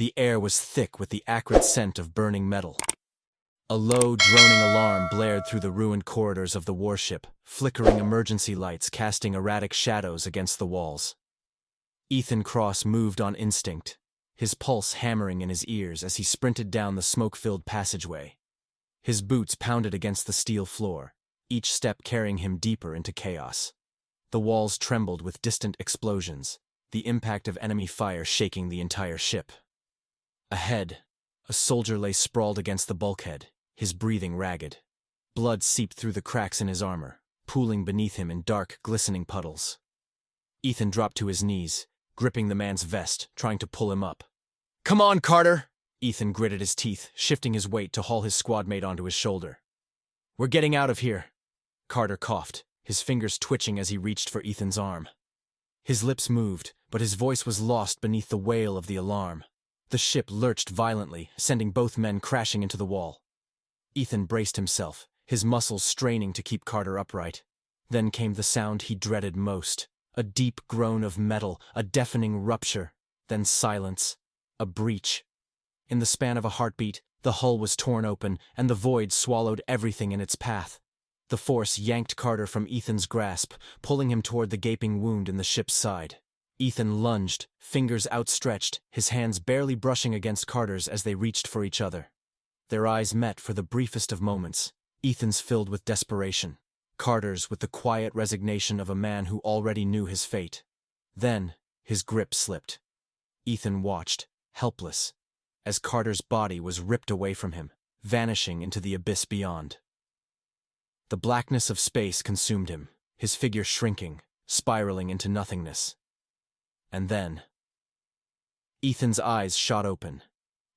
The air was thick with the acrid scent of burning metal. A low, droning alarm blared through the ruined corridors of the warship, flickering emergency lights casting erratic shadows against the walls. Ethan Cross moved on instinct, his pulse hammering in his ears as he sprinted down the smoke-filled passageway. His boots pounded against the steel floor, each step carrying him deeper into chaos. The walls trembled with distant explosions, the impact of enemy fire shaking the entire ship. Ahead, a soldier lay sprawled against the bulkhead, his breathing ragged. Blood seeped through the cracks in his armor, pooling beneath him in dark, glistening puddles. Ethan dropped to his knees, gripping the man's vest, trying to pull him up. "Come on, Carter!" Ethan gritted his teeth, shifting his weight to haul his squad mate onto his shoulder. "We're getting out of here." Carter coughed, his fingers twitching as he reached for Ethan's arm. His lips moved, but his voice was lost beneath the wail of the alarm. The ship lurched violently, sending both men crashing into the wall. Ethan braced himself, his muscles straining to keep Carter upright. Then came the sound he dreaded most. A deep groan of metal, a deafening rupture, then silence, a breach. In the span of a heartbeat, the hull was torn open, and the void swallowed everything in its path. The force yanked Carter from Ethan's grasp, pulling him toward the gaping wound in the ship's side. Ethan lunged, fingers outstretched, his hands barely brushing against Carter's as they reached for each other. Their eyes met for the briefest of moments, Ethan's filled with desperation, Carter's with the quiet resignation of a man who already knew his fate. Then, his grip slipped. Ethan watched, helpless, as Carter's body was ripped away from him, vanishing into the abyss beyond. The blackness of space consumed him, his figure shrinking, spiraling into nothingness. And then, Ethan's eyes shot open.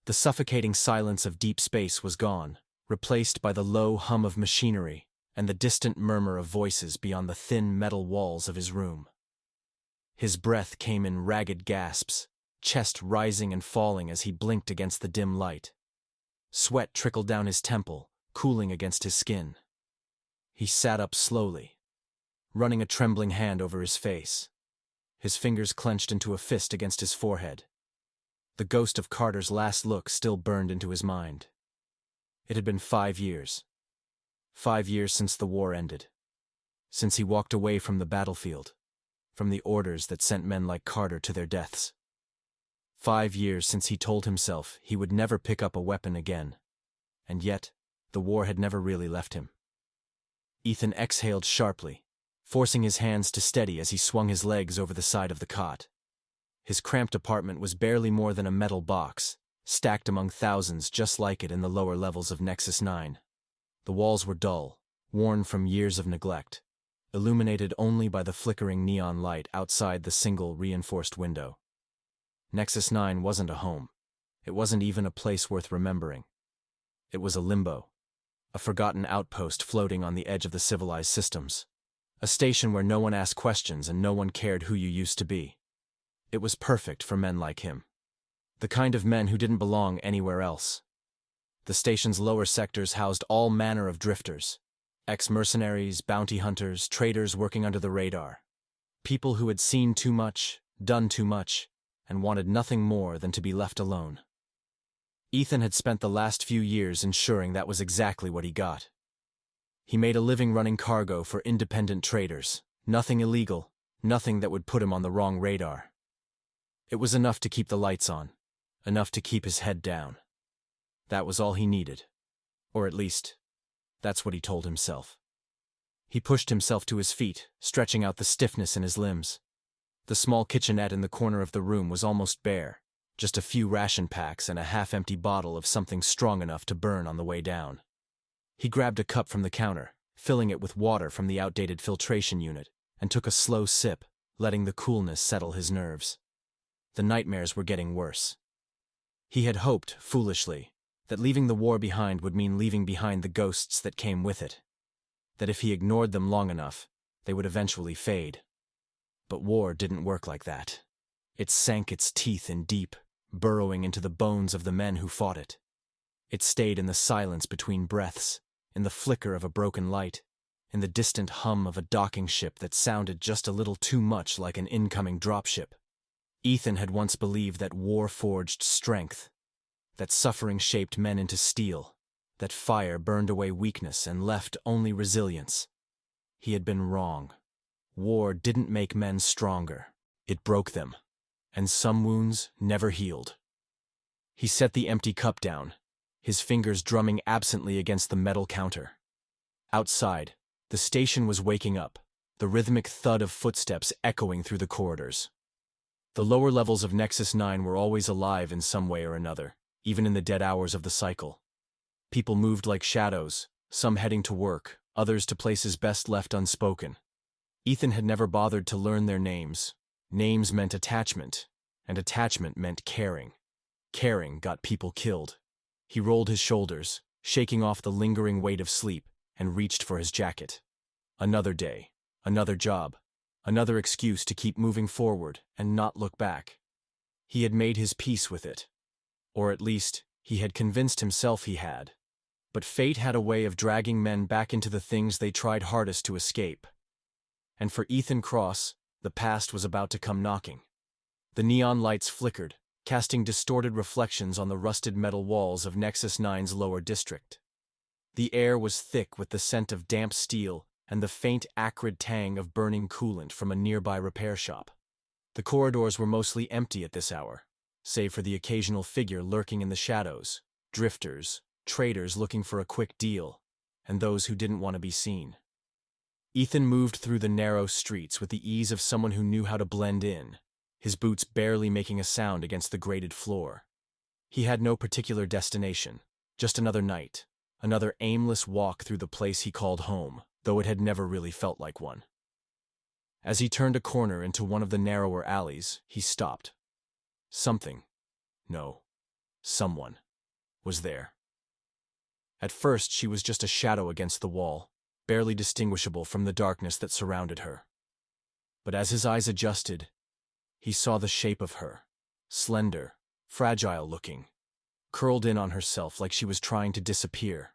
The suffocating silence of deep space was gone, replaced by the low hum of machinery and the distant murmur of voices beyond the thin metal walls of his room. His breath came in ragged gasps, chest rising and falling as he blinked against the dim light. Sweat trickled down his temple, cooling against his skin. He sat up slowly, running a trembling hand over his face. His fingers clenched into a fist against his forehead. The ghost of Carter's last look still burned into his mind. It had been 5 years. 5 years since the war ended. Since he walked away from the battlefield, from the orders that sent men like Carter to their deaths. 5 years since he told himself he would never pick up a weapon again. And yet, the war had never really left him. Ethan exhaled sharply, forcing his hands to steady as he swung his legs over the side of the cot. His cramped apartment was barely more than a metal box, stacked among thousands just like it in the lower levels of Nexus 9. The walls were dull, worn from years of neglect, illuminated only by the flickering neon light outside the single reinforced window. Nexus 9 wasn't a home. It wasn't even a place worth remembering. It was a limbo, a forgotten outpost floating on the edge of the civilized systems. A station where no one asked questions and no one cared who you used to be. It was perfect for men like him. The kind of men who didn't belong anywhere else. The station's lower sectors housed all manner of drifters. Ex-mercenaries, bounty hunters, traders working under the radar. People who had seen too much, done too much, and wanted nothing more than to be left alone. Ethan had spent the last few years ensuring that was exactly what he got. He made a living running cargo for independent traders. Nothing illegal, nothing that would put him on the wrong radar. It was enough to keep the lights on, enough to keep his head down. That was all he needed. Or at least, that's what he told himself. He pushed himself to his feet, stretching out the stiffness in his limbs. The small kitchenette in the corner of the room was almost bare, just a few ration packs and a half-empty bottle of something strong enough to burn on the way down. He grabbed a cup from the counter, filling it with water from the outdated filtration unit, and took a slow sip, letting the coolness settle his nerves. The nightmares were getting worse. He had hoped, foolishly, that leaving the war behind would mean leaving behind the ghosts that came with it. That if he ignored them long enough, they would eventually fade. But war didn't work like that. It sank its teeth in deep, burrowing into the bones of the men who fought it. It stayed in the silence between breaths, in the flicker of a broken light, in the distant hum of a docking ship that sounded just a little too much like an incoming dropship. Ethan had once believed that war forged strength, that suffering shaped men into steel, that fire burned away weakness and left only resilience. He had been wrong. War didn't make men stronger. It broke them, and some wounds never healed. He set the empty cup down, his fingers drumming absently against the metal counter. Outside, the station was waking up, the rhythmic thud of footsteps echoing through the corridors. The lower levels of Nexus 9 were always alive in some way or another, even in the dead hours of the cycle. People moved like shadows, some heading to work, others to places best left unspoken. Ethan had never bothered to learn their names. Names meant attachment, and attachment meant caring. Caring got people killed. He rolled his shoulders, shaking off the lingering weight of sleep, and reached for his jacket. Another day, another job, another excuse to keep moving forward and not look back. He had made his peace with it. Or at least, he had convinced himself he had. But fate had a way of dragging men back into the things they tried hardest to escape. And for Ethan Cross, the past was about to come knocking. The neon lights flickered, casting distorted reflections on the rusted metal walls of Nexus 9's lower district. The air was thick with the scent of damp steel and the faint acrid tang of burning coolant from a nearby repair shop. The corridors were mostly empty at this hour, save for the occasional figure lurking in the shadows, drifters, traders looking for a quick deal, and those who didn't want to be seen. Ethan moved through the narrow streets with the ease of someone who knew how to blend in, his boots barely making a sound against the grated floor. He had no particular destination, just another night, another aimless walk through the place he called home, though it had never really felt like one. As he turned a corner into one of the narrower alleys, he stopped. Something, no, someone, was there. At first, she was just a shadow against the wall, barely distinguishable from the darkness that surrounded her. But as his eyes adjusted, he saw the shape of her, slender, fragile-looking, curled in on herself like she was trying to disappear.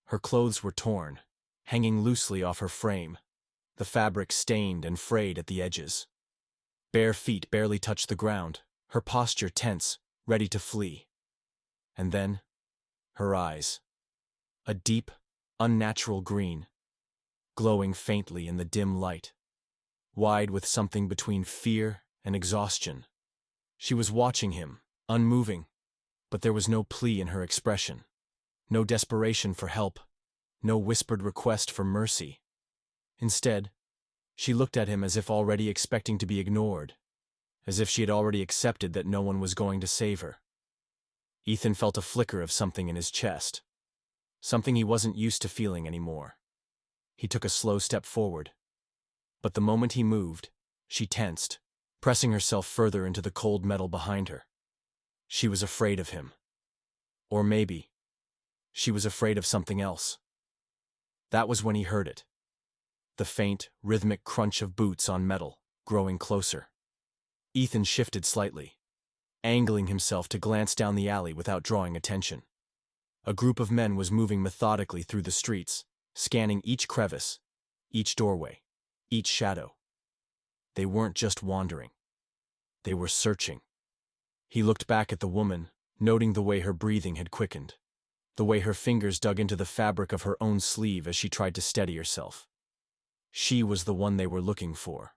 Her clothes were torn, hanging loosely off her frame, the fabric stained and frayed at the edges. Bare feet barely touched the ground, her posture tense, ready to flee. And then, her eyes. A deep, unnatural green, glowing faintly in the dim light, wide with something between fear and exhaustion. She was watching him, unmoving, but there was no plea in her expression, no desperation for help, no whispered request for mercy. Instead, she looked at him as if already expecting to be ignored, as if she had already accepted that no one was going to save her. Ethan felt a flicker of something in his chest, something he wasn't used to feeling anymore. He took a slow step forward. But the moment he moved, she tensed, pressing herself further into the cold metal behind her. She was afraid of him. Or maybe, she was afraid of something else. That was when he heard it. The faint, rhythmic crunch of boots on metal, growing closer. Ethan shifted slightly, angling himself to glance down the alley without drawing attention. A group of men was moving methodically through the streets, scanning each crevice, each doorway, each shadow. They weren't just wandering. They were searching. He looked back at the woman, noting the way her breathing had quickened, the way her fingers dug into the fabric of her own sleeve as she tried to steady herself. She was the one they were looking for.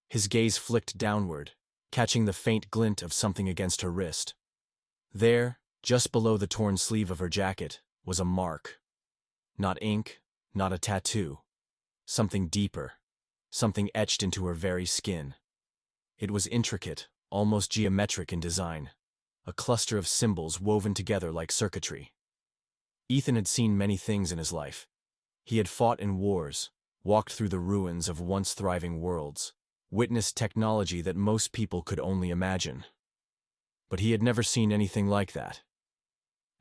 His gaze flicked downward, catching the faint glint of something against her wrist. There, just below the torn sleeve of her jacket, was a mark. Not ink, not a tattoo. Something deeper, something etched into her very skin. It was intricate, almost geometric in design, a cluster of symbols woven together like circuitry. Ethan had seen many things in his life. He had fought in wars, walked through the ruins of once thriving worlds, witnessed technology that most people could only imagine. But he had never seen anything like that.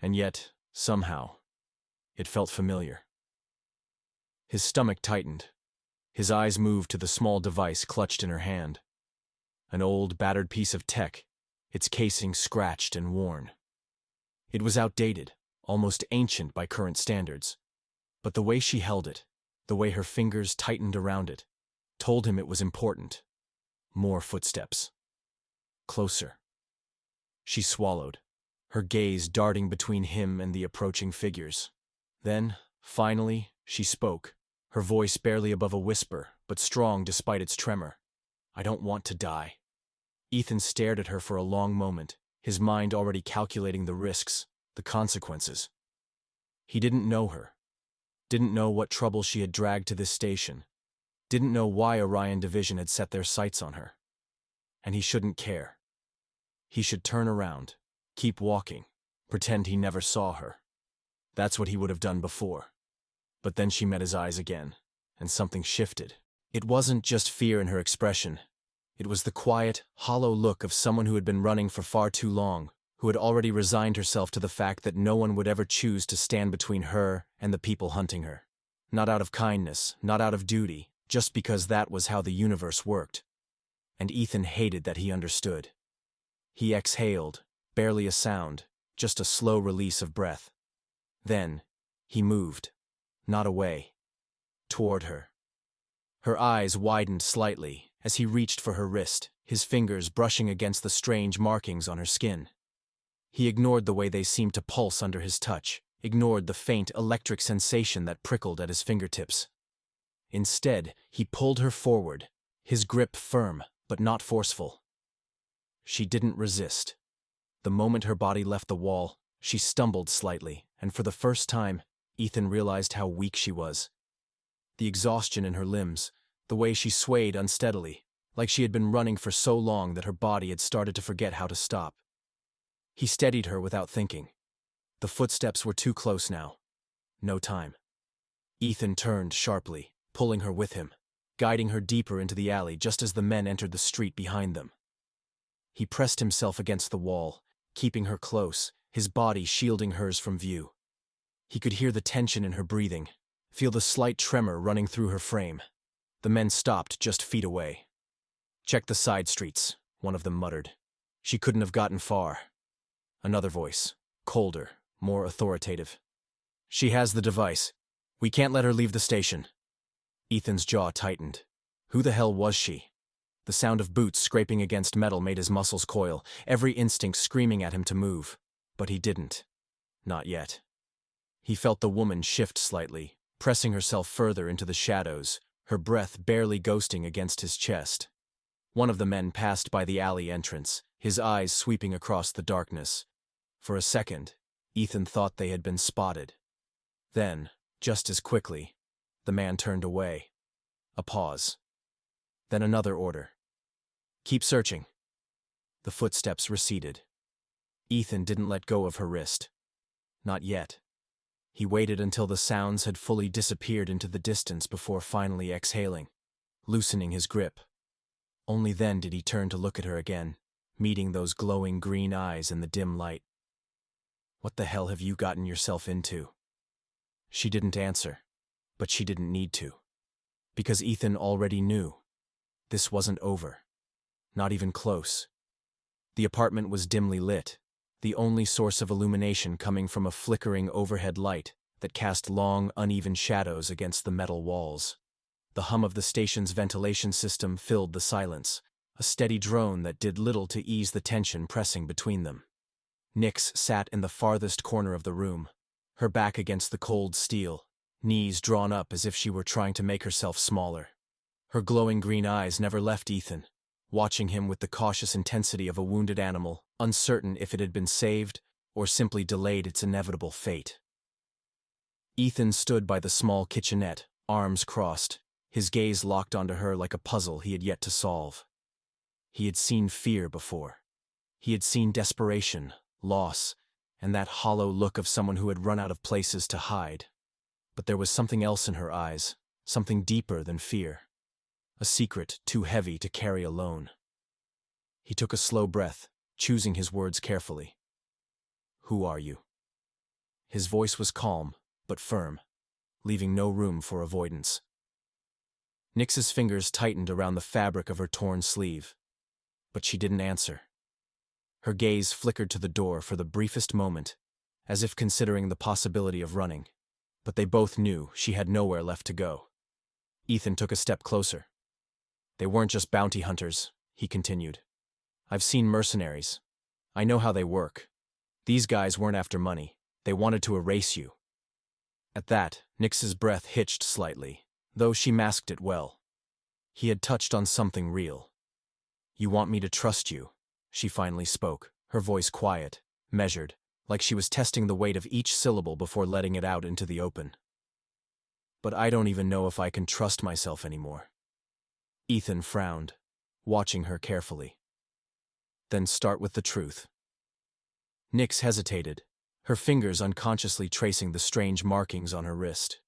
And yet, somehow, it felt familiar. His stomach tightened. His eyes moved to the small device clutched in her hand. An old, battered piece of tech, its casing scratched and worn. It was outdated, almost ancient by current standards. But the way she held it, the way her fingers tightened around it, told him it was important. More footsteps. Closer. She swallowed, her gaze darting between him and the approaching figures. Then, finally, she spoke, her voice barely above a whisper, but strong despite its tremor. "I don't want to die." Ethan stared at her for a long moment, his mind already calculating the risks, the consequences. He didn't know her. Didn't know what trouble she had dragged to this station. Didn't know why Orion Division had set their sights on her. And he shouldn't care. He should turn around, keep walking, pretend he never saw her. That's what he would have done before. But then she met his eyes again, and something shifted. It wasn't just fear in her expression. It was the quiet, hollow look of someone who had been running for far too long, who had already resigned herself to the fact that no one would ever choose to stand between her and the people hunting her. Not out of kindness, not out of duty, just because that was how the universe worked. And Ethan hated that he understood. He exhaled, barely a sound, just a slow release of breath. Then, he moved. Not away. Toward her. Her eyes widened slightly as he reached for her wrist, his fingers brushing against the strange markings on her skin. He ignored the way they seemed to pulse under his touch, ignored the faint electric sensation that prickled at his fingertips. Instead, he pulled her forward, his grip firm, but not forceful. She didn't resist. The moment her body left the wall, she stumbled slightly, and for the first time, Ethan realized how weak she was. The exhaustion in her limbs, the way she swayed unsteadily, like she had been running for so long that her body had started to forget how to stop. He steadied her without thinking. The footsteps were too close now. No time. Ethan turned sharply, pulling her with him, guiding her deeper into the alley just as the men entered the street behind them. He pressed himself against the wall, keeping her close, his body shielding hers from view. He could hear the tension in her breathing, feel the slight tremor running through her frame. The men stopped just feet away. "Check the side streets," one of them muttered. "She couldn't have gotten far." Another voice, colder, more authoritative. "She has the device. We can't let her leave the station." Ethan's jaw tightened. Who the hell was she? The sound of boots scraping against metal made his muscles coil, every instinct screaming at him to move. But he didn't. Not yet. He felt the woman shift slightly, pressing herself further into the shadows, her breath barely ghosting against his chest. One of the men passed by the alley entrance, his eyes sweeping across the darkness. For a second, Ethan thought they had been spotted. Then, just as quickly, the man turned away. A pause. Then another order. "Keep searching." The footsteps receded. Ethan didn't let go of her wrist. Not yet. He waited until the sounds had fully disappeared into the distance before finally exhaling, loosening his grip. Only then did he turn to look at her again, meeting those glowing green eyes in the dim light. "What the hell have you gotten yourself into?" She didn't answer, but she didn't need to. Because Ethan already knew. This wasn't over. Not even close. The apartment was dimly lit, the only source of illumination coming from a flickering overhead light that cast long, uneven shadows against the metal walls. The hum of the station's ventilation system filled the silence, a steady drone that did little to ease the tension pressing between them. Nyx sat in the farthest corner of the room, her back against the cold steel, knees drawn up as if she were trying to make herself smaller. Her glowing green eyes never left Ethan, watching him with the cautious intensity of a wounded animal, uncertain if it had been saved or simply delayed its inevitable fate. Ethan stood by the small kitchenette, arms crossed, his gaze locked onto her like a puzzle he had yet to solve. He had seen fear before. He had seen desperation, loss, and that hollow look of someone who had run out of places to hide. But there was something else in her eyes, something deeper than fear. A secret too heavy to carry alone. He took a slow breath, choosing his words carefully. "Who are you?" His voice was calm, but firm, leaving no room for avoidance. Nyx's fingers tightened around the fabric of her torn sleeve, but she didn't answer. Her gaze flickered to the door for the briefest moment, as if considering the possibility of running, but they both knew she had nowhere left to go. Ethan took a step closer. "They weren't just bounty hunters," he continued. I've seen mercenaries. I know how they work. These guys weren't after money. They wanted to erase you. At that, Nyx's breath hitched slightly, though she masked it well. He had touched on something real. You want me to trust you, she finally spoke, her voice quiet, measured, like she was testing the weight of each syllable before letting it out into the open. But I don't even know if I can trust myself anymore. Ethan frowned, watching her carefully. Then start with the truth. Nyx hesitated, her fingers unconsciously tracing the strange markings on her wrist.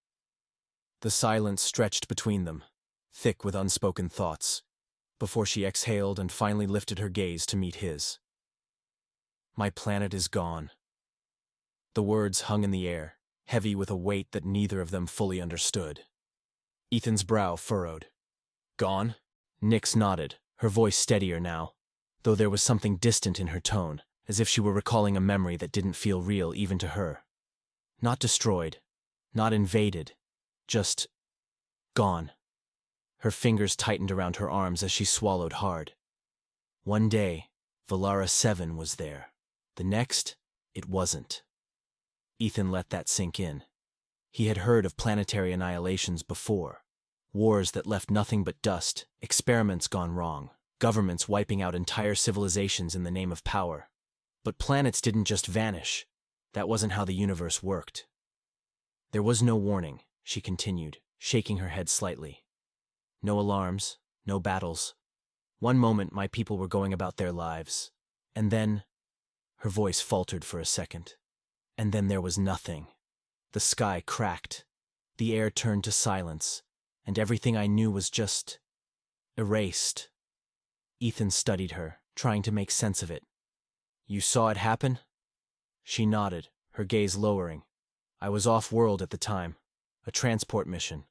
The silence stretched between them, thick with unspoken thoughts, before she exhaled and finally lifted her gaze to meet his. My planet is gone. The words hung in the air, heavy with a weight that neither of them fully understood. Ethan's brow furrowed. Gone? Nyx nodded, her voice steadier now, though there was something distant in her tone, as if she were recalling a memory that didn't feel real even to her. Not destroyed, not invaded, just gone. Her fingers tightened around her arms as she swallowed hard. One day, Valara 7 was there. The next, it wasn't. Ethan let that sink in. He had heard of planetary annihilations before. Wars that left nothing but dust, experiments gone wrong, governments wiping out entire civilizations in the name of power. But planets didn't just vanish. That wasn't how the universe worked. There was no warning, she continued, shaking her head slightly. No alarms, no battles. One moment my people were going about their lives, and then, her voice faltered for a second, and then there was nothing. The sky cracked, the air turned to silence, and everything I knew was just erased. Ethan studied her, trying to make sense of it. You saw it happen? She nodded, her gaze lowering. I was off-world at the time, a transport mission.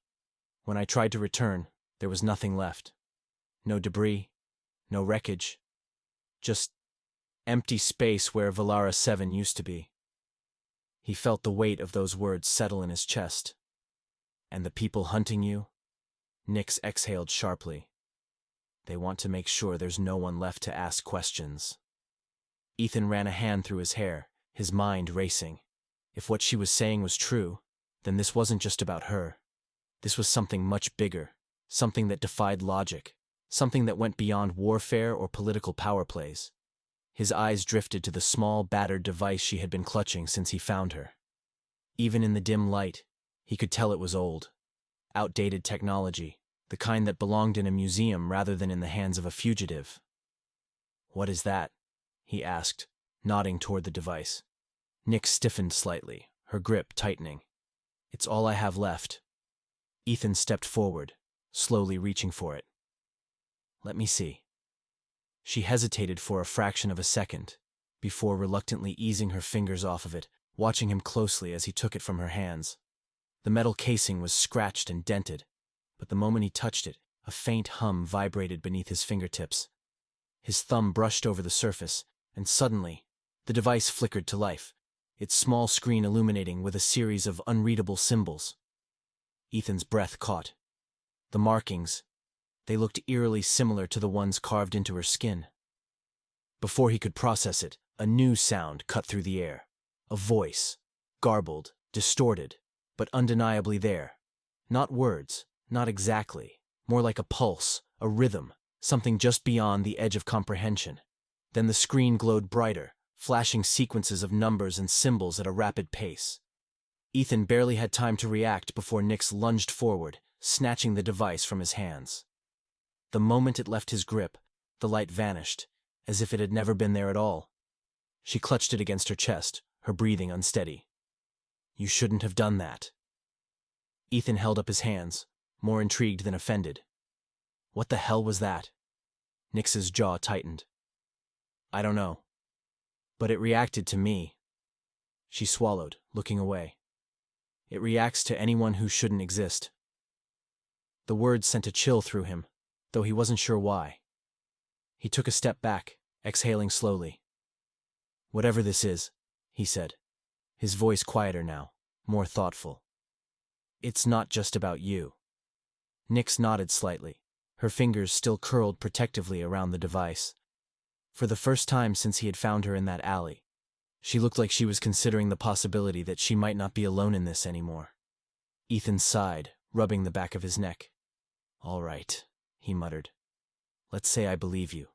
When I tried to return, there was nothing left. No debris, no wreckage. Just empty space where Valara 7 used to be. He felt the weight of those words settle in his chest. And the people hunting you? Nyx exhaled sharply. They want to make sure there's no one left to ask questions. Ethan ran a hand through his hair, his mind racing. If what she was saying was true, then this wasn't just about her. This was something much bigger, something that defied logic, something that went beyond warfare or political power plays. His eyes drifted to the small, battered device she had been clutching since he found her. Even in the dim light, he could tell it was old. Outdated technology, the kind that belonged in a museum rather than in the hands of a fugitive. What is that? He asked, nodding toward the device. Nyx stiffened slightly, her grip tightening. It's all I have left. Ethan stepped forward, slowly reaching for it. Let me see. She hesitated for a fraction of a second, before reluctantly easing her fingers off of it, watching him closely as he took it from her hands. The metal casing was scratched and dented, but the moment he touched it, a faint hum vibrated beneath his fingertips. His thumb brushed over the surface, and suddenly, the device flickered to life, its small screen illuminating with a series of unreadable symbols. Ethan's breath caught. The markings, they looked eerily similar to the ones carved into her skin. Before he could process it, a new sound cut through the air. A voice, garbled, distorted, but undeniably there. Not words, not exactly, more like a pulse, a rhythm, something just beyond the edge of comprehension. Then the screen glowed brighter, flashing sequences of numbers and symbols at a rapid pace. Ethan barely had time to react before Nyx lunged forward, snatching the device from his hands. The moment it left his grip, the light vanished, as if it had never been there at all. She clutched it against her chest, her breathing unsteady. You shouldn't have done that. Ethan held up his hands, more intrigued than offended. What the hell was that? Nyx's jaw tightened. I don't know. But it reacted to me. She swallowed, looking away. It reacts to anyone who shouldn't exist. The words sent a chill through him, though he wasn't sure why. He took a step back, exhaling slowly. Whatever this is, he said, his voice quieter now, more thoughtful. It's not just about you. Nyx nodded slightly, her fingers still curled protectively around the device. For the first time since he had found her in that alley, she looked like she was considering the possibility that she might not be alone in this anymore. Ethan sighed, rubbing the back of his neck. "All right," he muttered. "Let's say I believe you.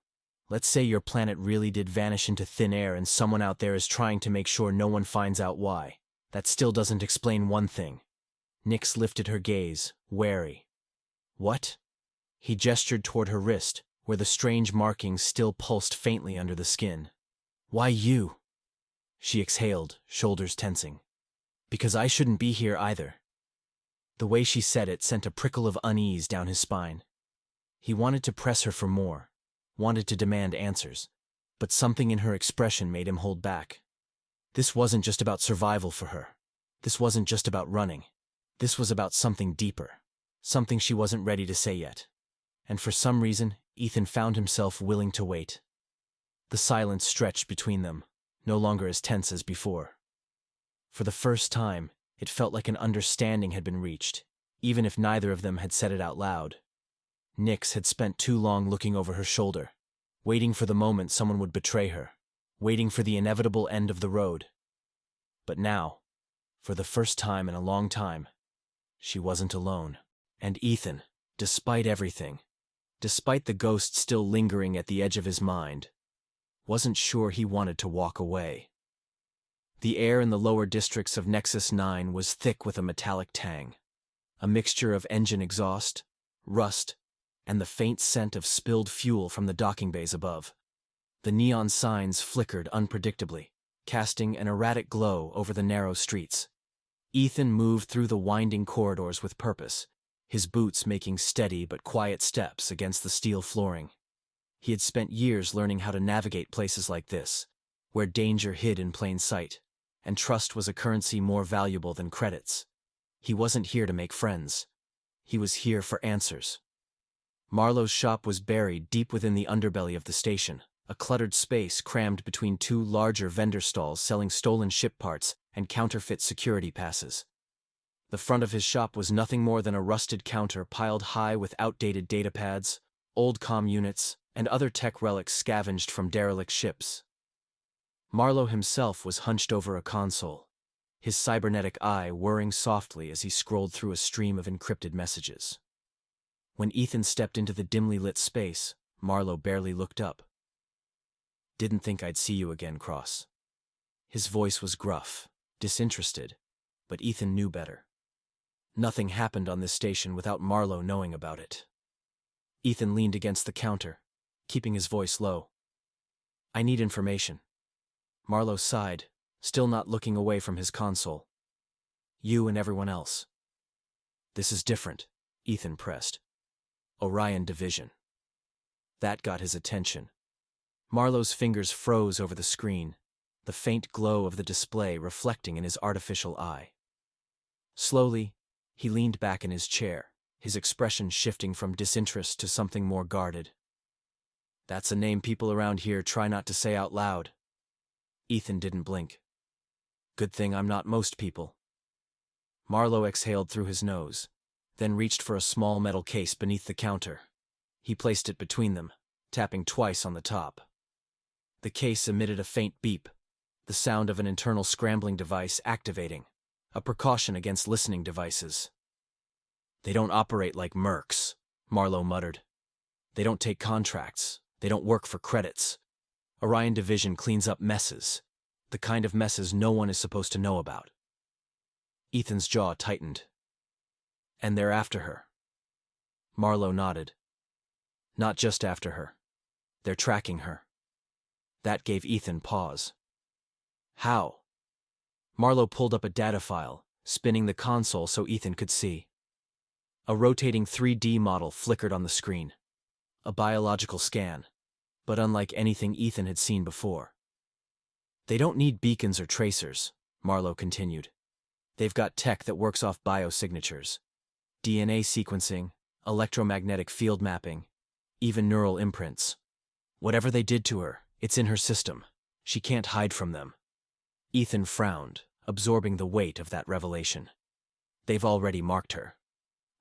Let's say your planet really did vanish into thin air and someone out there is trying to make sure no one finds out why. That still doesn't explain one thing." Nyx lifted her gaze, wary. "What?" He gestured toward her wrist, where the strange markings still pulsed faintly under the skin. "Why you?" She exhaled, shoulders tensing. "Because I shouldn't be here either." The way she said it sent a prickle of unease down his spine. He wanted to press her for more, wanted to demand answers, but something in her expression made him hold back. This wasn't just about survival for her. This wasn't just about running. This was about something deeper, something she wasn't ready to say yet. And for some reason, Ethan found himself willing to wait. The silence stretched between them, no longer as tense as before. For the first time, it felt like an understanding had been reached, even if neither of them had said it out loud. Nyx had spent too long looking over her shoulder, waiting for the moment someone would betray her, waiting for the inevitable end of the road. But now, for the first time in a long time, she wasn't alone. And Ethan, despite everything, despite the ghost still lingering at the edge of his mind, wasn't sure he wanted to walk away. The air in the lower districts of Nexus 9 was thick with a metallic tang, a mixture of engine exhaust, rust, and the faint scent of spilled fuel from the docking bays above. The neon signs flickered unpredictably, casting an erratic glow over the narrow streets. Ethan moved through the winding corridors with purpose, his boots making steady but quiet steps against the steel flooring. He had spent years learning how to navigate places like this, where danger hid in plain sight, and trust was a currency more valuable than credits. He wasn't here to make friends. He was here for answers. Marlowe's shop was buried deep within the underbelly of the station, a cluttered space crammed between two larger vendor stalls selling stolen ship parts and counterfeit security passes. The front of his shop was nothing more than a rusted counter piled high with outdated datapads, old comm units, and other tech relics scavenged from derelict ships. Marlowe himself was hunched over a console, his cybernetic eye whirring softly as he scrolled through a stream of encrypted messages. When Ethan stepped into the dimly lit space, Marlowe barely looked up. "Didn't think I'd see you again, Cross." His voice was gruff, disinterested, but Ethan knew better. Nothing happened on this station without Marlowe knowing about it. Ethan leaned against the counter, keeping his voice low. "I need information." Marlowe sighed, still not looking away from his console. "You and everyone else." "This is different," Ethan pressed. "Orion Division." That got his attention. Marlowe's fingers froze over the screen, the faint glow of the display reflecting in his artificial eye. Slowly, he leaned back in his chair, his expression shifting from disinterest to something more guarded. "That's a name people around here try not to say out loud." Ethan didn't blink. "Good thing I'm not most people." Marlowe exhaled through his nose, then reached for a small metal case beneath the counter. He placed it between them, tapping twice on the top. The case emitted a faint beep, the sound of an internal scrambling device activating, a precaution against listening devices. "They don't operate like mercs," Marlowe muttered. "They don't take contracts. They don't work for credits. Orion Division cleans up messes, the kind of messes no one is supposed to know about." Ethan's jaw tightened. "And they're after her." Marlowe nodded. "Not just after her. They're tracking her." That gave Ethan pause. "How?" Marlowe pulled up a data file, spinning the console so Ethan could see. A rotating 3D model flickered on the screen. A biological scan, but unlike anything Ethan had seen before. "They don't need beacons or tracers," Marlowe continued. "They've got tech that works off biosignatures. DNA sequencing, electromagnetic field mapping, even neural imprints. Whatever they did to her, it's in her system. She can't hide from them." Ethan frowned, absorbing the weight of that revelation. "They've already marked her."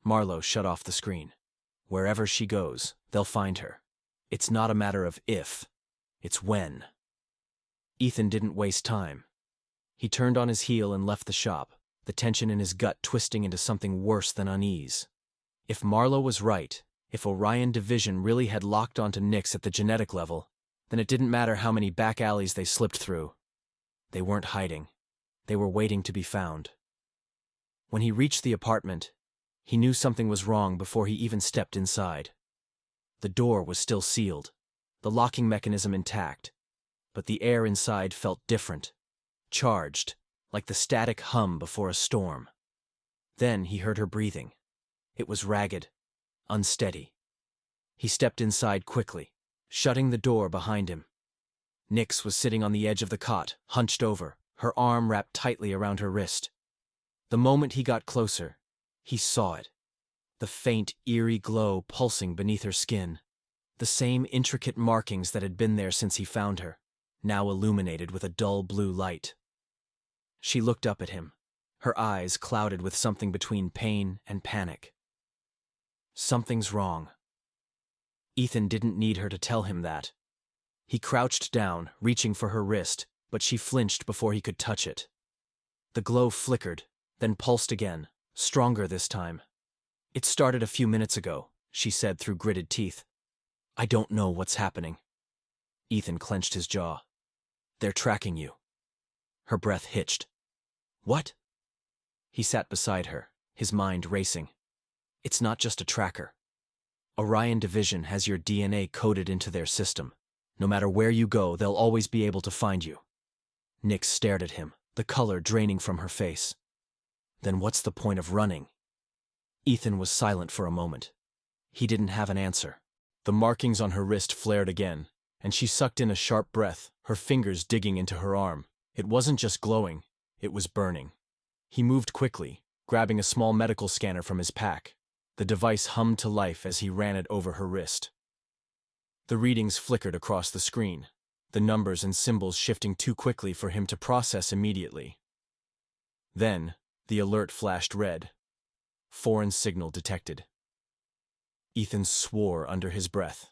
Marlowe shut off the screen. "Wherever she goes, they'll find her. It's not a matter of if. It's when. Ethan didn't waste time. He turned on his heel and left the shop, the tension in his gut twisting into something worse than unease. If Marlowe was right, if Orion Division really had locked onto Nyx at the genetic level, then it didn't matter how many back alleys they slipped through. They weren't hiding. They were waiting to be found. When he reached the apartment, he knew something was wrong before he even stepped inside. The door was still sealed, the locking mechanism intact, but the air inside felt different, charged, like the static hum before a storm. Then he heard her breathing. It was ragged, unsteady. He stepped inside quickly, shutting the door behind him. Nyx was sitting on the edge of the cot, hunched over, her arm wrapped tightly around her wrist. The moment he got closer, he saw it. The faint, eerie glow pulsing beneath her skin. The same intricate markings that had been there since he found her, now illuminated with a dull blue light. She looked up at him, her eyes clouded with something between pain and panic. Something's wrong. Ethan didn't need her to tell him that. He crouched down, reaching for her wrist, but she flinched before he could touch it. The glow flickered, then pulsed again, stronger this time. "It started a few minutes ago," she said through gritted teeth. "I don't know what's happening." Ethan clenched his jaw. "They're tracking you." Her breath hitched. "What?" He sat beside her, his mind racing. "It's not just a tracker. Orion Division has your DNA coded into their system. No matter where you go, they'll always be able to find you." Nyx stared at him, the color draining from her face. "Then what's the point of running?" Ethan was silent for a moment. He didn't have an answer. The markings on her wrist flared again, and she sucked in a sharp breath, her fingers digging into her arm. It wasn't just glowing, it was burning. He moved quickly, grabbing a small medical scanner from his pack. The device hummed to life as he ran it over her wrist. The readings flickered across the screen, the numbers and symbols shifting too quickly for him to process immediately. Then, the alert flashed red. Foreign signal detected. Ethan swore under his breath.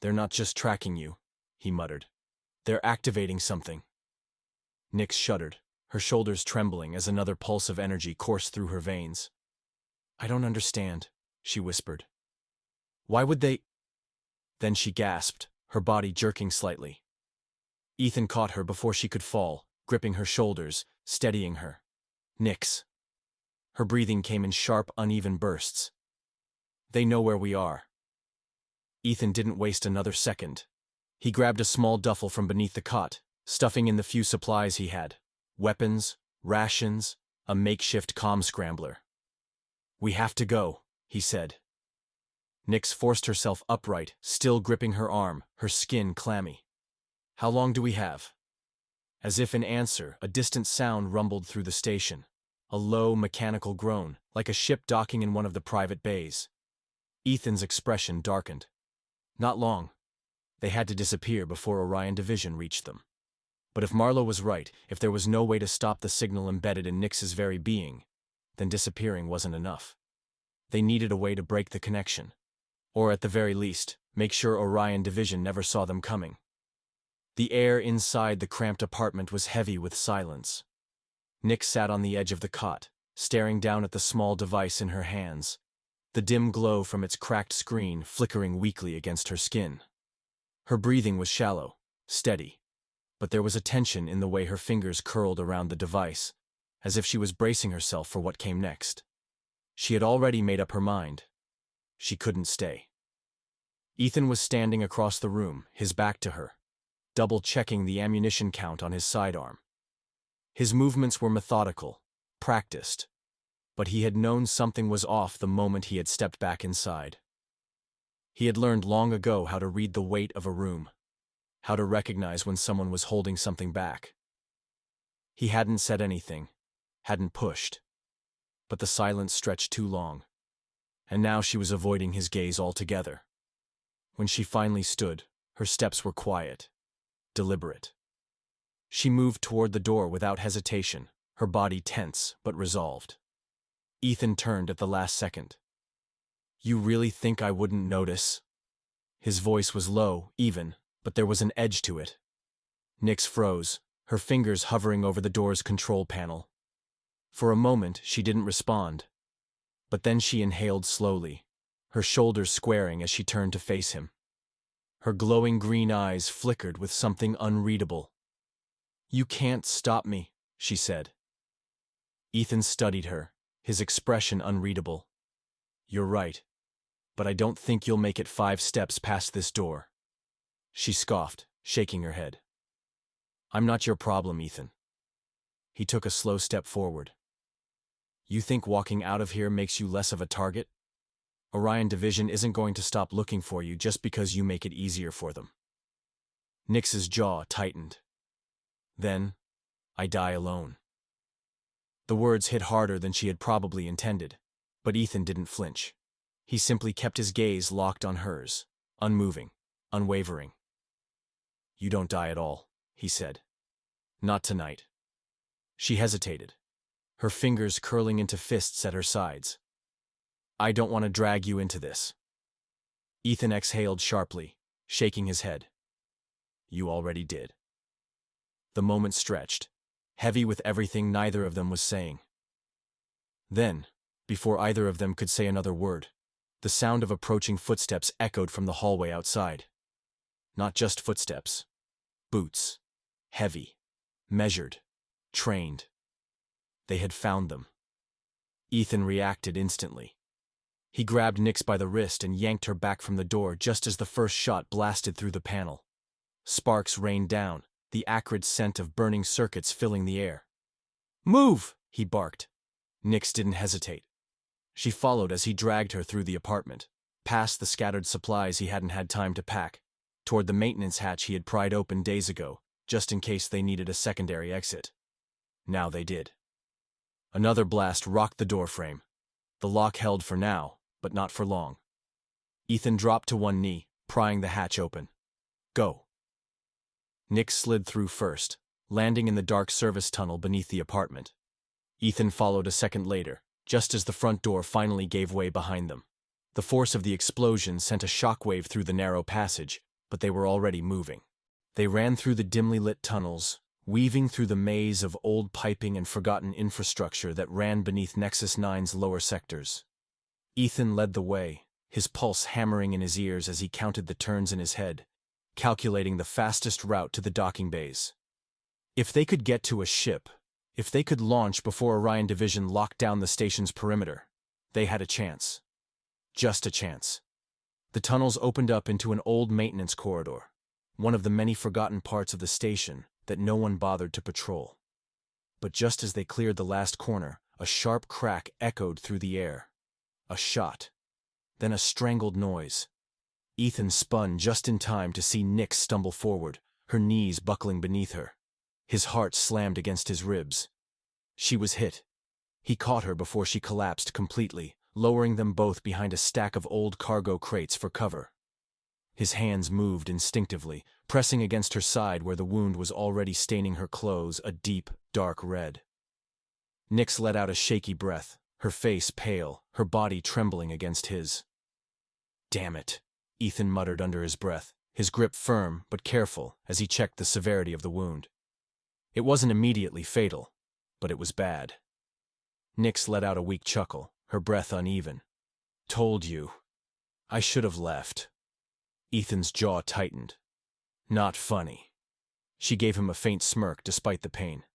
"They're not just tracking you," he muttered. "They're activating something." Nyx shuddered, her shoulders trembling as another pulse of energy coursed through her veins. "I don't understand," she whispered. "Why would they—" Then she gasped, her body jerking slightly. Ethan caught her before she could fall, gripping her shoulders, steadying her. "Nyx." Her breathing came in sharp, uneven bursts. "They know where we are." Ethan didn't waste another second. He grabbed a small duffel from beneath the cot, stuffing in the few supplies he had. Weapons, rations, a makeshift comm scrambler. "We have to go," he said. Nyx forced herself upright, still gripping her arm, her skin clammy. "How long do we have?" As if in answer, a distant sound rumbled through the station. A low, mechanical groan, like a ship docking in one of the private bays. Ethan's expression darkened. Not long. They had to disappear before Orion Division reached them. But if Marlowe was right, if there was no way to stop the signal embedded in Nyx's very being, then disappearing wasn't enough. They needed a way to break the connection. Or at the very least, make sure Orion Division never saw them coming. The air inside the cramped apartment was heavy with silence. Nyx sat on the edge of the cot, staring down at the small device in her hands, the dim glow from its cracked screen flickering weakly against her skin. Her breathing was shallow, steady, but there was a tension in the way her fingers curled around the device, as if she was bracing herself for what came next. She had already made up her mind. She couldn't stay. Ethan was standing across the room, his back to her, double-checking the ammunition count on his sidearm. His movements were methodical, practiced, but he had known something was off the moment he had stepped back inside. He had learned long ago how to read the weight of a room, how to recognize when someone was holding something back. He hadn't said anything, hadn't pushed, but the silence stretched too long, and now she was avoiding his gaze altogether. When she finally stood, her steps were quiet, deliberate. She moved toward the door without hesitation, her body tense but resolved. Ethan turned at the last second. "You really think I wouldn't notice?" His voice was low, even, But there was an edge to it. Nyx froze, her fingers hovering over the door's control panel. For a moment, she didn't respond. But then she inhaled slowly, her shoulders squaring as she turned to face him. Her glowing green eyes flickered with something unreadable. "You can't stop me," she said. Ethan studied her, his expression unreadable. "You're right, but I don't think you'll make it 5 steps past this door." She scoffed, shaking her head. "I'm not your problem, Ethan." He took a slow step forward. "You think walking out of here makes you less of a target? Orion Division isn't going to stop looking for you just because you make it easier for them." Nyx's jaw tightened. "Then, I die alone." The words hit harder than she had probably intended, but Ethan didn't flinch. He simply kept his gaze locked on hers, unmoving, unwavering. "You don't die at all," he said. "Not tonight." She hesitated, her fingers curling into fists at her sides. "I don't want to drag you into this." Ethan exhaled sharply, shaking his head. "You already did." The moment stretched, heavy with everything neither of them was saying. Then, before either of them could say another word, the sound of approaching footsteps echoed from the hallway outside. Not just footsteps. Boots. Heavy. Measured. Trained. They had found them. Ethan reacted instantly. He grabbed Nyx by the wrist and yanked her back from the door just as the first shot blasted through the panel. Sparks rained down, the acrid scent of burning circuits filling the air. "Move!" he barked. Nyx didn't hesitate. She followed as he dragged her through the apartment, past the scattered supplies he hadn't had time to pack, toward the maintenance hatch he had pried open days ago, just in case they needed a secondary exit. Now they did. Another blast rocked the doorframe. The lock held for now, but not for long. Ethan dropped to one knee, prying the hatch open. "Go." Nyx slid through first, landing in the dark service tunnel beneath the apartment. Ethan followed a second later, just as the front door finally gave way behind them. The force of the explosion sent a shockwave through the narrow passage, but they were already moving. They ran through the dimly lit tunnels, weaving through the maze of old piping and forgotten infrastructure that ran beneath Nexus 9's lower sectors. Ethan led the way, his pulse hammering in his ears as he counted the turns in his head, calculating the fastest route to the docking bays. If they could get to a ship, if they could launch before Orion Division locked down the station's perimeter, they had a chance. Just a chance. The tunnels opened up into an old maintenance corridor, one of the many forgotten parts of the station that no one bothered to patrol. But just as they cleared the last corner, a sharp crack echoed through the air. A shot. Then a strangled noise. Ethan spun just in time to see Nyx stumble forward, her knees buckling beneath her. His heart slammed against his ribs. She was hit. He caught her before she collapsed completely, lowering them both behind a stack of old cargo crates for cover. His hands moved instinctively, pressing against her side where the wound was already staining her clothes a deep, dark red. Nyx let out a shaky breath, her face pale, her body trembling against his. "Damn it," Ethan muttered under his breath, his grip firm but careful as he checked the severity of the wound. It wasn't immediately fatal, but it was bad. Nyx let out a weak chuckle, her breath uneven. "Told you. I should have left." Ethan's jaw tightened. "Not funny." She gave him a faint smirk despite the pain.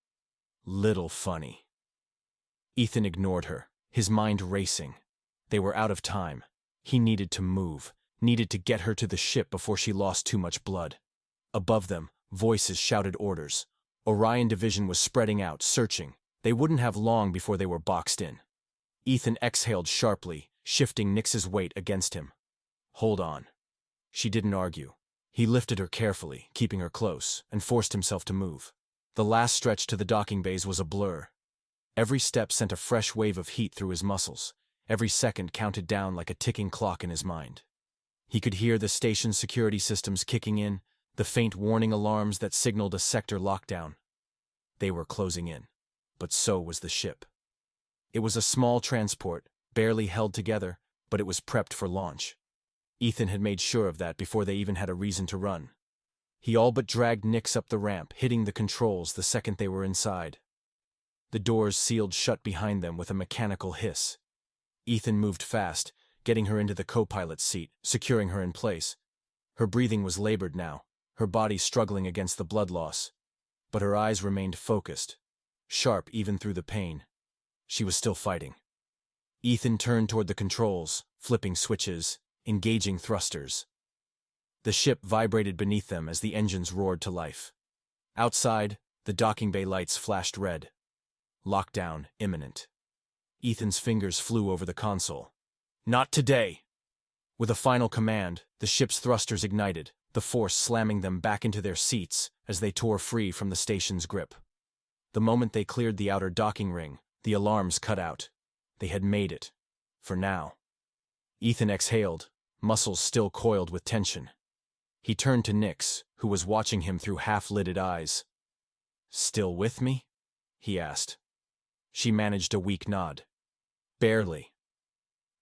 "Little funny." Ethan ignored her, his mind racing. They were out of time. He needed to move, needed to get her to the ship before she lost too much blood. Above them, voices shouted orders. Orion Division was spreading out, searching. They wouldn't have long before they were boxed in. Ethan exhaled sharply, shifting Nyx's weight against him. "Hold on." She didn't argue. He lifted her carefully, keeping her close, and forced himself to move. The last stretch to the docking bays was a blur. Every step sent a fresh wave of heat through his muscles. Every second counted down like a ticking clock in his mind. He could hear the station's security systems kicking in, the faint warning alarms that signaled a sector lockdown. They were closing in, but so was the ship. It was a small transport, barely held together, but it was prepped for launch. Ethan had made sure of that before they even had a reason to run. He all but dragged Nix up the ramp, hitting the controls the second they were inside. The doors sealed shut behind them with a mechanical hiss. Ethan moved fast, getting her into the co-pilot's seat, securing her in place. Her breathing was labored now, her body struggling against the blood loss. But her eyes remained focused, sharp even through the pain. She was still fighting. Ethan turned toward the controls, flipping switches, engaging thrusters. The ship vibrated beneath them as the engines roared to life. Outside, the docking bay lights flashed red. Lockdown imminent. Ethan's fingers flew over the console. Not today! With a final command, the ship's thrusters ignited, the force slamming them back into their seats as they tore free from the station's grip. The moment they cleared the outer docking ring, the alarms cut out. They had made it. For now. Ethan exhaled, muscles still coiled with tension. He turned to Nix, who was watching him through half-lidded eyes. "Still with me?" he asked. She managed a weak nod. "Barely."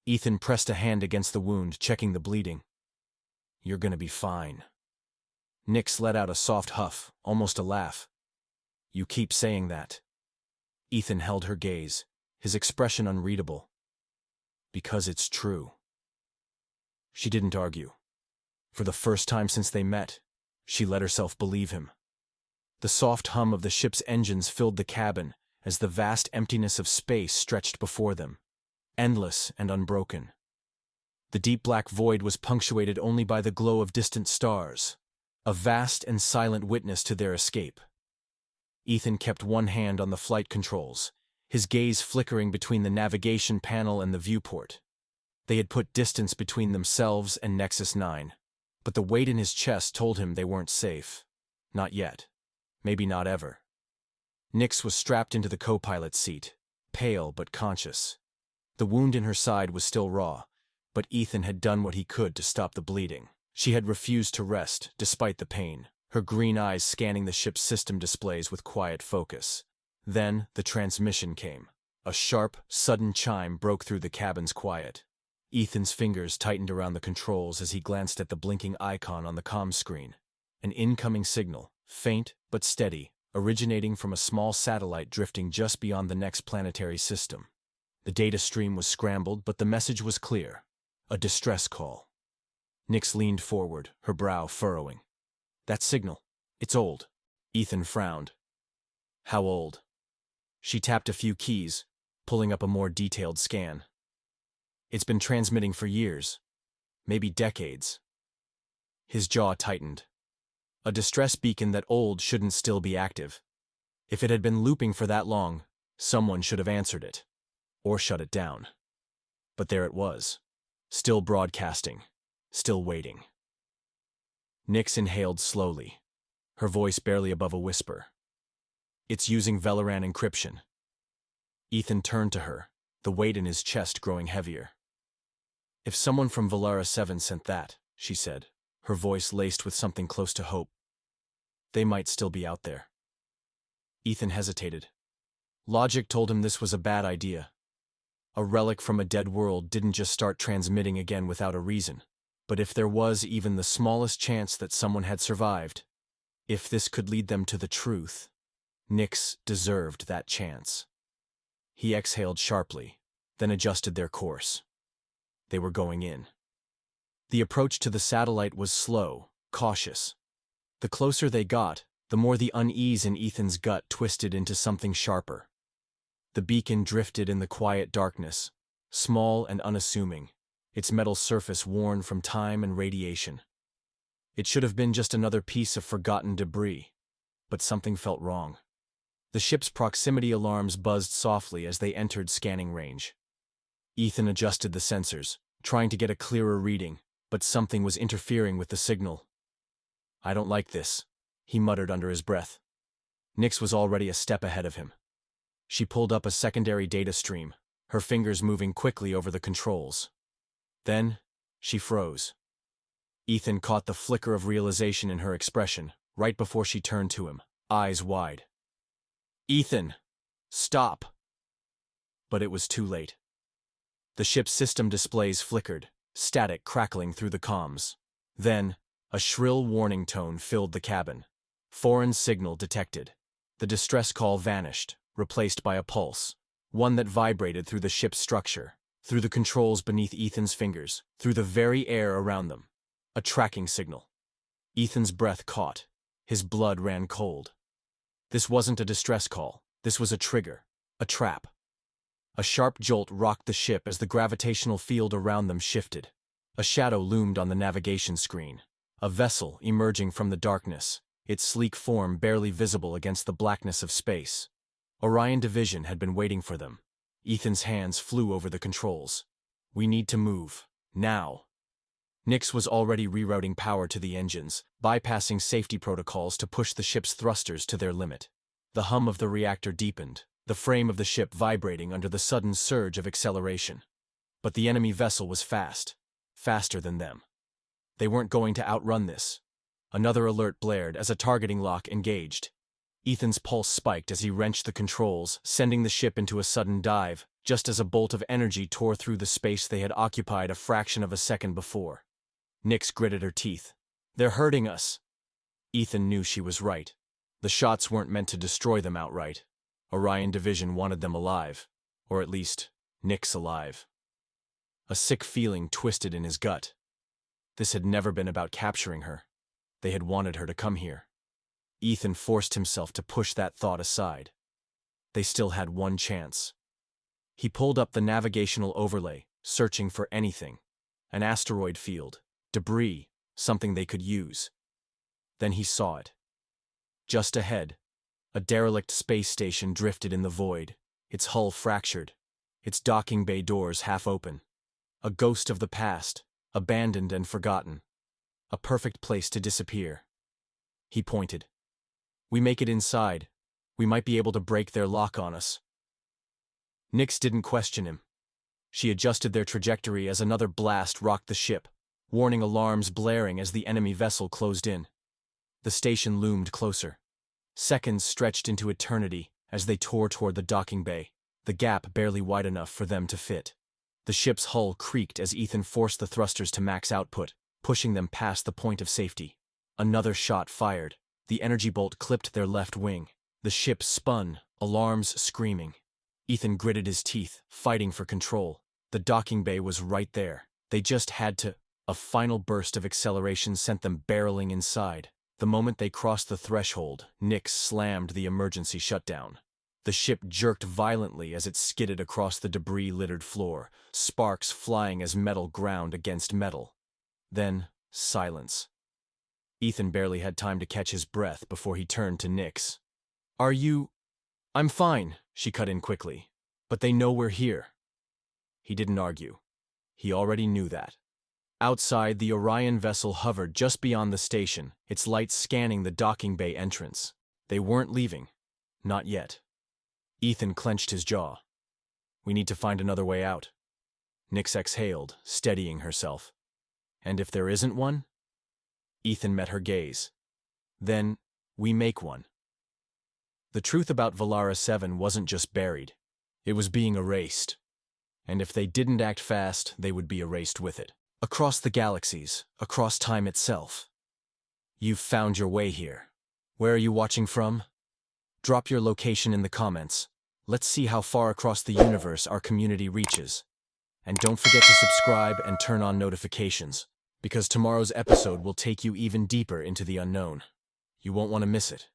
Ethan pressed a hand against the wound, checking the bleeding. "You're gonna be fine." Nix let out a soft huff, almost a laugh. "You keep saying that." Ethan held her gaze, his expression unreadable. "Because it's true." She didn't argue. For the first time since they met, she let herself believe him. The soft hum of the ship's engines filled the cabin as the vast emptiness of space stretched before them, endless and unbroken. The deep black void was punctuated only by the glow of distant stars, a vast and silent witness to their escape. Ethan kept one hand on the flight controls, his gaze flickering between the navigation panel and the viewport. They had put distance between themselves and Nexus 9, but the weight in his chest told him they weren't safe. Not yet. Maybe not ever. Nix was strapped into the co-pilot's seat, pale but conscious. The wound in her side was still raw, but Ethan had done what he could to stop the bleeding. She had refused to rest, despite the pain, her green eyes scanning the ship's system displays with quiet focus. Then the transmission came. A sharp, sudden chime broke through the cabin's quiet. Ethan's fingers tightened around the controls as he glanced at the blinking icon on the comm screen. An incoming signal, faint but steady, originating from a small satellite drifting just beyond the next planetary system. The data stream was scrambled, but the message was clear. A distress call. Nix leaned forward, her brow furrowing. "That signal. It's old." Ethan frowned. "How old?" She tapped a few keys, pulling up a more detailed scan. "It's been transmitting for years. Maybe decades." His jaw tightened. A distress beacon that old shouldn't still be active. If it had been looping for that long, someone should have answered it. Or shut it down. But there it was. Still broadcasting. Still waiting. Nix inhaled slowly, her voice barely above a whisper. "It's using Velaran encryption." Ethan turned to her, the weight in his chest growing heavier. "If someone from Valara 7 sent that," she said, her voice laced with something close to hope, "they might still be out there." Ethan hesitated. Logic told him this was a bad idea. A relic from a dead world didn't just start transmitting again without a reason. But if there was even the smallest chance that someone had survived, if this could lead them to the truth, Nix deserved that chance. He exhaled sharply, then adjusted their course. They were going in. The approach to the satellite was slow, cautious. The closer they got, the more the unease in Ethan's gut twisted into something sharper. The beacon drifted in the quiet darkness, small and unassuming, its metal surface worn from time and radiation. It should have been just another piece of forgotten debris, but something felt wrong. The ship's proximity alarms buzzed softly as they entered scanning range. Ethan adjusted the sensors, trying to get a clearer reading, but something was interfering with the signal. "I don't like this," he muttered under his breath. Nix was already a step ahead of him. She pulled up a secondary data stream, her fingers moving quickly over the controls. Then, she froze. Ethan caught the flicker of realization in her expression, right before she turned to him, eyes wide. "Ethan! Stop!" But it was too late. The ship's system displays flickered, static crackling through the comms. Then, A shrill warning tone filled the cabin. Foreign signal detected. The distress call vanished, replaced by a pulse, one that vibrated through the ship's structure, through the controls beneath Ethan's fingers, through the very air around them. A tracking signal. Ethan's breath caught. His blood ran cold. This wasn't a distress call. This was a trigger. A trap. A sharp jolt rocked the ship as the gravitational field around them shifted. A shadow loomed on the navigation screen. A vessel emerging from the darkness, its sleek form barely visible against the blackness of space. Orion Division had been waiting for them. Ethan's hands flew over the controls. We need to move. Now. Nix was already rerouting power to the engines, bypassing safety protocols to push the ship's thrusters to their limit. The hum of the reactor deepened, the frame of the ship vibrating under the sudden surge of acceleration. But the enemy vessel was fast. Faster than them. They weren't going to outrun this. Another alert blared as a targeting lock engaged. Ethan's pulse spiked as he wrenched the controls, sending the ship into a sudden dive, just as a bolt of energy tore through the space they had occupied a fraction of a second before. Nix gritted her teeth. They're hurting us. Ethan knew she was right. The shots weren't meant to destroy them outright. Orion Division wanted them alive. Or at least, Nix alive. A sick feeling twisted in his gut. This had never been about capturing her. They had wanted her to come here. Ethan forced himself to push that thought aside. They still had one chance. He pulled up the navigational overlay, searching for anything. An asteroid field, debris, something they could use. Then he saw it. Just ahead, a derelict space station drifted in the void, its hull fractured, its docking bay doors half open. A ghost of the past, abandoned and forgotten. A perfect place to disappear. He pointed. We make it inside. We might be able to break their lock on us. Nix didn't question him. She adjusted their trajectory as another blast rocked the ship, warning alarms blaring as the enemy vessel closed in. The station loomed closer. Seconds stretched into eternity as they tore toward the docking bay, the gap barely wide enough for them to fit. The ship's hull creaked as Ethan forced the thrusters to max output, pushing them past the point of safety. Another shot fired. The energy bolt clipped their left wing. The ship spun, alarms screaming. Ethan gritted his teeth, fighting for control. The docking bay was right there. They just had to. A final burst of acceleration sent them barreling inside. The moment they crossed the threshold, Nix slammed the emergency shutdown. The ship jerked violently as it skidded across the debris-littered floor, sparks flying as metal ground against metal. Then, silence. Ethan barely had time to catch his breath before he turned to Nix. Are you... I'm fine, she cut in quickly. But they know we're here. He didn't argue. He already knew that. Outside, the Orion vessel hovered just beyond the station, its lights scanning the docking bay entrance. They weren't leaving. Not yet. Ethan clenched his jaw. We need to find another way out. Nix exhaled, steadying herself. And if there isn't one? Ethan met her gaze. Then, we make one. The truth about Valara 7 wasn't just buried. It was being erased. And if they didn't act fast, they would be erased with it. Across the galaxies, across time itself. You've found your way here. Where are you watching from? Drop your location in the comments. Let's see how far across the universe our community reaches. And don't forget to subscribe and turn on notifications, because tomorrow's episode will take you even deeper into the unknown. You won't want to miss it.